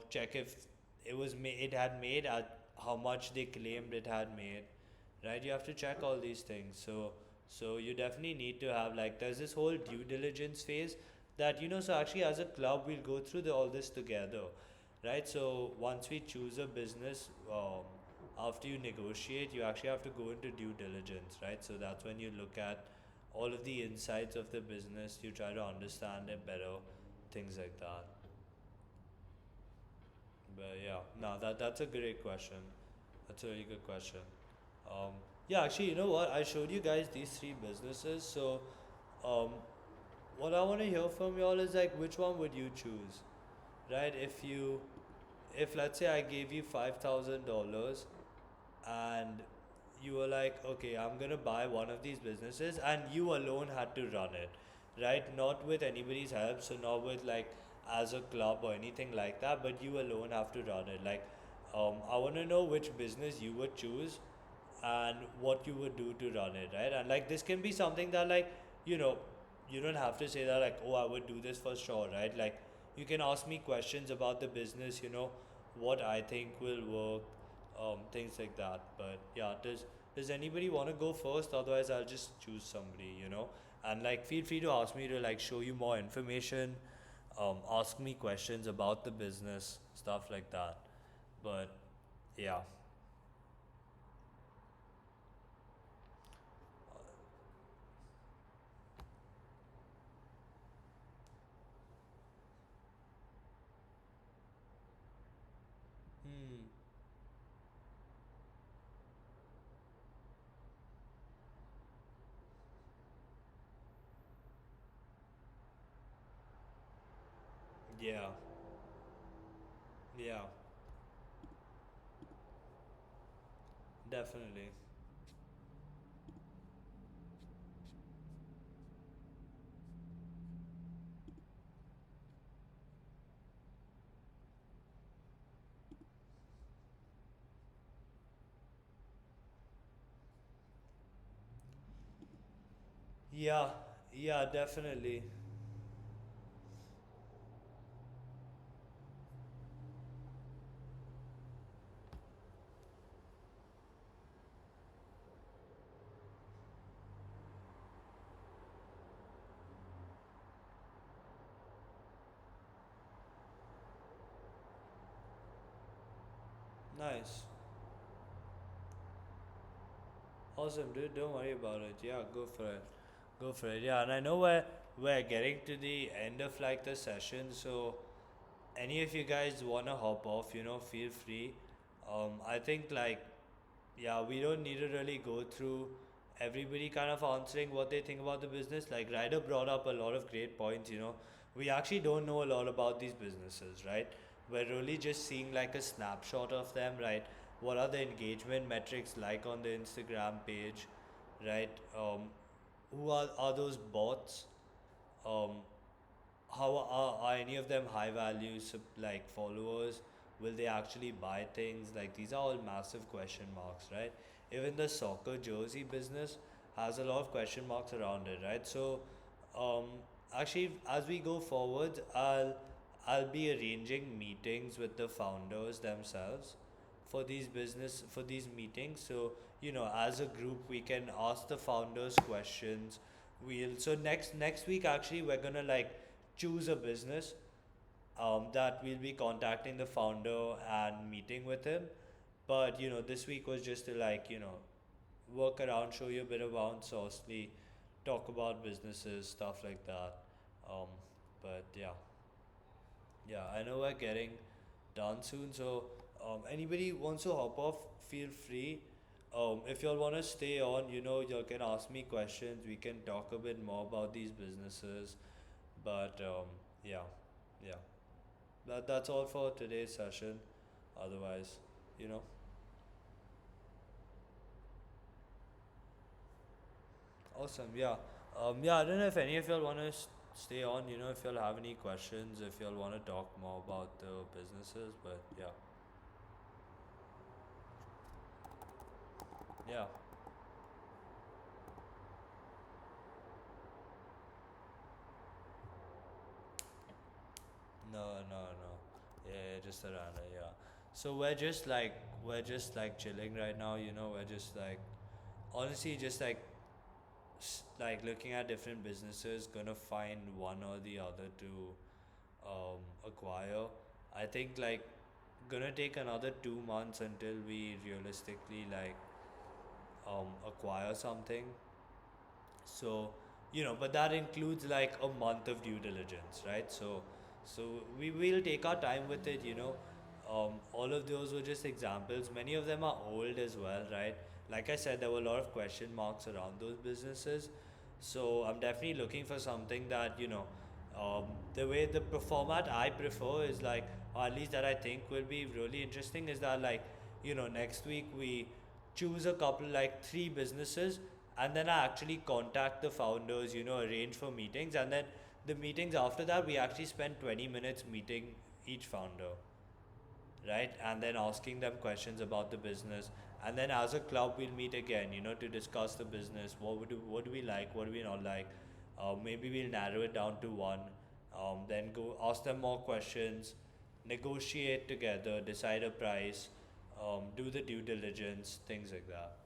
check if it had made at how much they claimed it had made, right? You have to check all these things. So you definitely need to have like, there's this whole due diligence phase that, so actually as a club we'll go through all this together, right? So once we choose a business, after you negotiate, you actually have to go into due diligence, right? So that's when you look at all of the insides of the business, you try to understand it better, things like that. But yeah, no, that's a great question. That's a really good question. Um, yeah, actually, you know what? I showed you guys these three businesses. So, um, what I want to hear from y'all is like, which one would you choose, right? If let's say I gave you $5,000, and you were like, okay, I'm gonna buy one of these businesses, and you alone had to run it, right? Not with anybody's help, so not with like as a club or anything like that, but you alone have to run it. Like, I want to know which business you would choose and what you would do to run it, right? And like, this can be something that like, you know, you don't have to say that like, oh, I would do this for sure, right? Like, you can ask me questions about the business, what I think will work, things like that. But yeah, does anybody want to go first? Otherwise, I'll just choose somebody, and like, feel free to ask me to like show you more information, ask me questions about the business, stuff like that. But yeah. Hmm. Yeah. Yeah. Definitely. Yeah. Yeah. Definitely. Nice. Awesome, dude. Don't worry about it. Yeah, go for it. Go for it. Yeah, and I know we're getting to the end of like the session, so any of you guys wanna hop off, feel free. I think like yeah, we don't need to really go through everybody kind of answering what they think about the business. Like Ryder brought up a lot of great points. We actually don't know a lot about these businesses, right? We're really just seeing like a snapshot of them, right? What are the engagement metrics like on the Instagram page, right? Who are those bots? Um, how are any of them high value like followers? Will they actually buy things? Like these are all massive question marks, right? Even the soccer jersey business has a lot of question marks around it, right? So um, actually as we go forward, I'll be arranging meetings with the founders themselves for these meetings. So as a group we can ask the founders questions. Next week actually we're gonna like choose a business that we'll be contacting the founder and meeting with him. But this week was just to like work around, show you a bit around Sourcely, talk about businesses, stuff like that. Um, but yeah, I know we're getting done soon, so anybody wants to hop off, feel free. If y'all want to stay on, y'all can ask me questions. We can talk a bit more about these businesses. But yeah, yeah. That's all for today's session. Otherwise, you know, awesome. Yeah, yeah. I don't know if any of y'all want to stay on. If y'all have any questions, if y'all want to talk more about the businesses. But yeah, yeah. No, no, no. Yeah, just around it. Yeah. So we're just like chilling right now. We're just like honestly just like looking at different businesses, gonna find one or the other to acquire. I think like gonna take another 2 months until we realistically like acquire something. So, but that includes like a month of due diligence, right? So we will take our time with it. All of those were just examples. Many of them are old as well, right? Like I said, there were a lot of question marks around those businesses. So I'm definitely looking for something that, the way format I prefer is like, or at least that I think will be really interesting is that like, next week we choose a couple like three businesses and then I actually contact the founders, arrange for meetings, and then the meetings after that we actually spend 20 minutes meeting each founder, right? And then asking them questions about the business. And then as a club, we'll meet again, to discuss the business. What do we like? What do we not like? Maybe we'll narrow it down to one. Then go ask them more questions, negotiate together, decide a price, do the due diligence, things like that.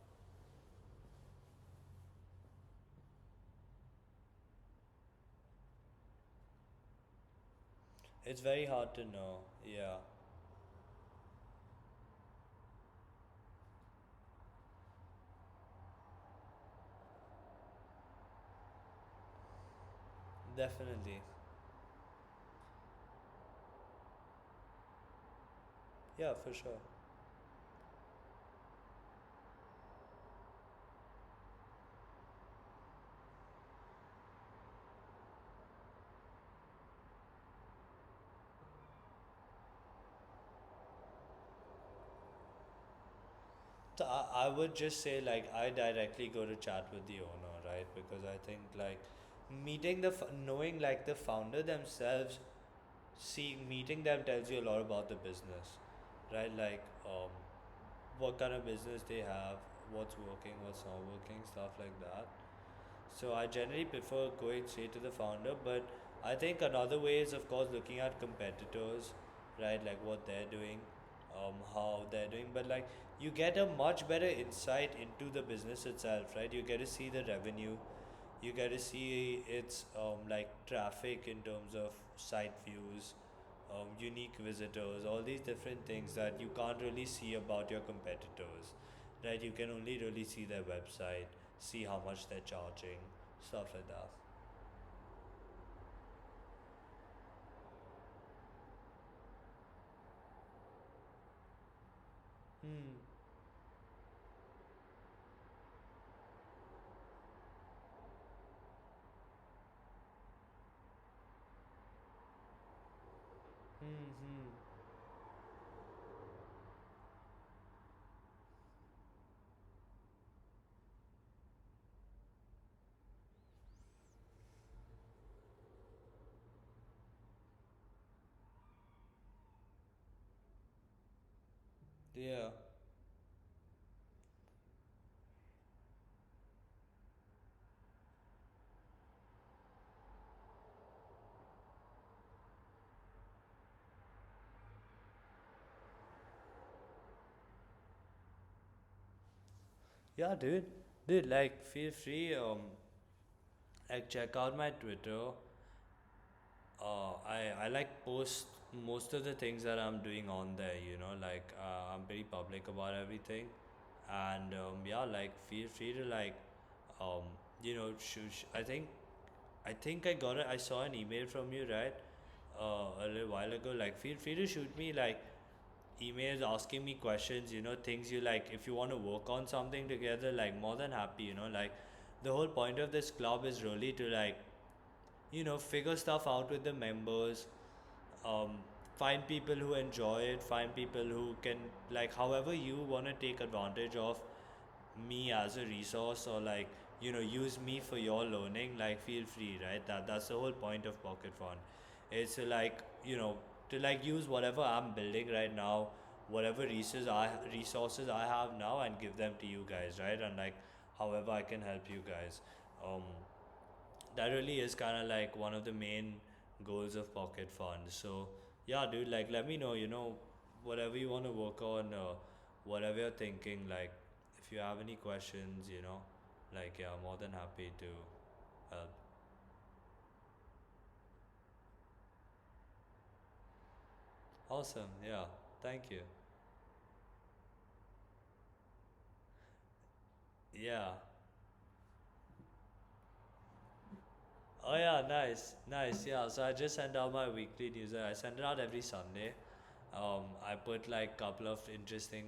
It's very hard to know. Yeah, definitely. Yeah, for sure. So I would just say like I directly go to chat with the owner, right? Because I think like knowing like the founder themselves, meeting them tells you a lot about the business, right? Like what kind of business they have, what's working, what's not working, stuff like that. So I generally prefer going straight to the founder, but I think another way is of course looking at competitors, right? Like what they're doing, how they're doing. But like you get a much better insight into the business itself, right? You get to see the revenue, you get to see its like traffic in terms of site views, unique visitors, all these different things that you can't really see about your competitors, right? You can only really see their website, see how much they're charging, stuff like that. Hmm. Hmm. Hmm. Yeah. Yeah, dude. Dude, like, feel free. Like, check out my Twitter. I like post most of the things that I'm doing on there, like I'm pretty public about everything. And yeah, like feel free to like, um, I think I saw an email from you, right? A little while ago. Like, feel free to shoot me like emails asking me questions, things you like. If you want to work on something together, like more than happy, like the whole point of this club is really to like figure stuff out with the members, um, find people who enjoy it, find people who can, like, however you want to take advantage of me as a resource, or like use me for your learning, like feel free, right? That's the whole point of Pocket Fund. It's to like to like use whatever I'm building right now, whatever resources I have now, and give them to you guys, right? And like however I can help you guys. um that really is kind of like one of the main goals of Pocket Fund. So yeah, dude, like let me know, whatever you want to work on, whatever you're thinking. Like if you have any questions, like yeah, I'm more than happy to help. Awesome. Yeah. Thank you. Yeah. Oh yeah, nice, nice. Yeah, so I just send out my weekly newsletter. I send it out every Sunday. I put like couple of interesting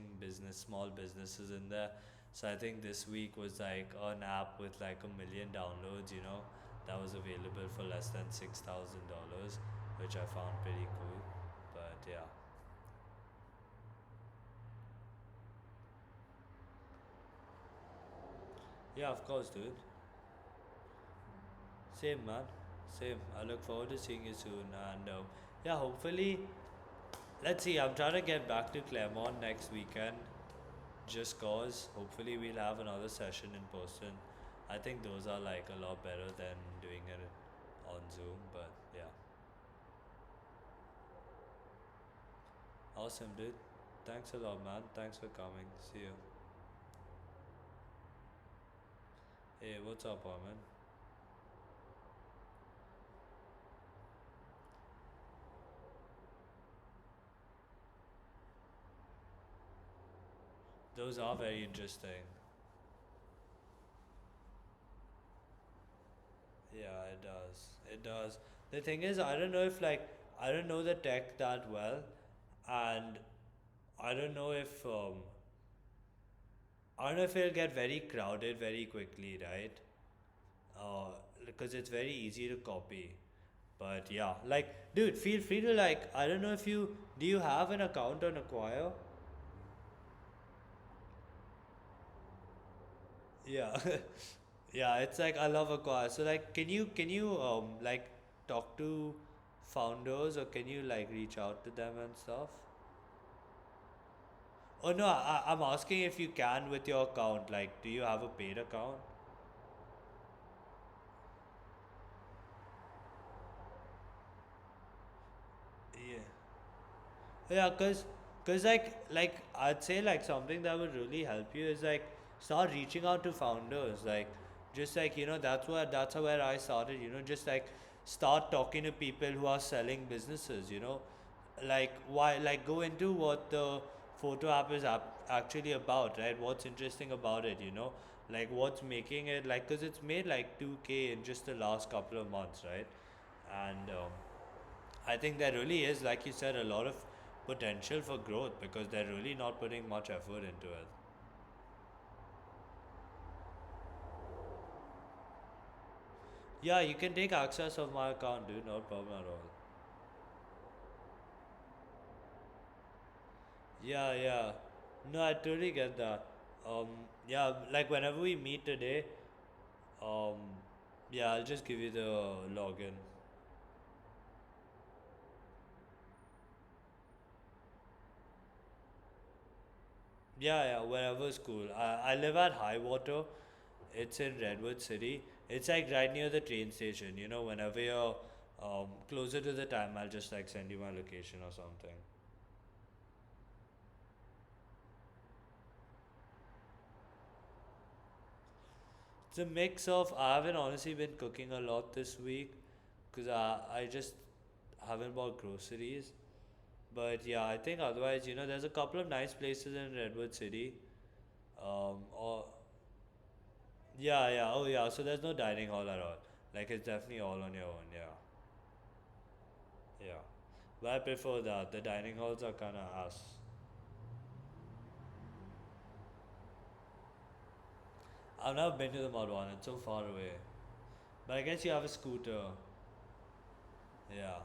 small businesses in there. So I think this week was like an app with like 1 million downloads. That was available for less than $6,000, which I found pretty cool. But yeah, yeah, of course, dude. Same man, same. I look forward to seeing you soon, and yeah, hopefully. Let's see. I'm trying to get back to Claremont next weekend, just cause. Hopefully, we'll have another session in person. I think those are like a lot better than doing it on Zoom. But yeah, awesome, dude. Thanks a lot, man. Thanks for coming. See you. Hey, what's up, Armin? Those are very interesting. Yeah, it does. It does. The thing is, I don't know if like I don't know the tech that well, and I don't know if I don't know if it'll get very crowded very quickly, right? Because it's very easy to copy. But yeah, like, dude, feel free to like. I don't know if you do. You have an account on Acquire? Yeah, yeah. It's like I love Acquire. So like, can you like talk to founders, or can you like reach out to them and stuff? Oh no, I'm asking if you can with your account. Like, do you have a paid account? Yeah. Yeah, cause like I'd say like something that would really help you is like start reaching out to founders, like just like that's where I started, just like start talking to people who are selling businesses, like why, like go into what the photo app is actually about, right? What's interesting about it, you know, like what's making it, like, because it's made like 2K in just the last couple of months, right? And I think there really is, like you said, a lot of potential for growth because they're really not putting much effort into it. Yeah, you can take access of my account, dude, no problem at all. Yeah, yeah. No, I totally get that. Um, yeah, like whenever we meet today, um, yeah, I'll just give you the login. Yeah, yeah, wherever's cool. I live at High Water. It's in Redwood City. It's like right near the train station. You know, whenever you're closer to the time, I'll just like send you my location or something. It's a mix of, I haven't honestly been cooking a lot this week because I just haven't bought groceries. But yeah, I think otherwise, you know, there's a couple of nice places in Redwood City. Or yeah, yeah, oh yeah. So there's no dining hall at all. Like it's definitely all on your own. Yeah, yeah. But I prefer that. The dining halls are kind of ass. I've never been to the mud one. It's so far away. But I guess you have a scooter. Yeah,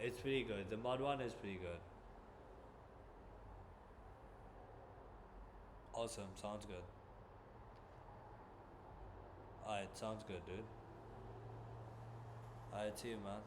it's pretty good. The mud one is pretty good. Awesome. Sounds good. Alright, sounds good, dude. Alright, see you, man.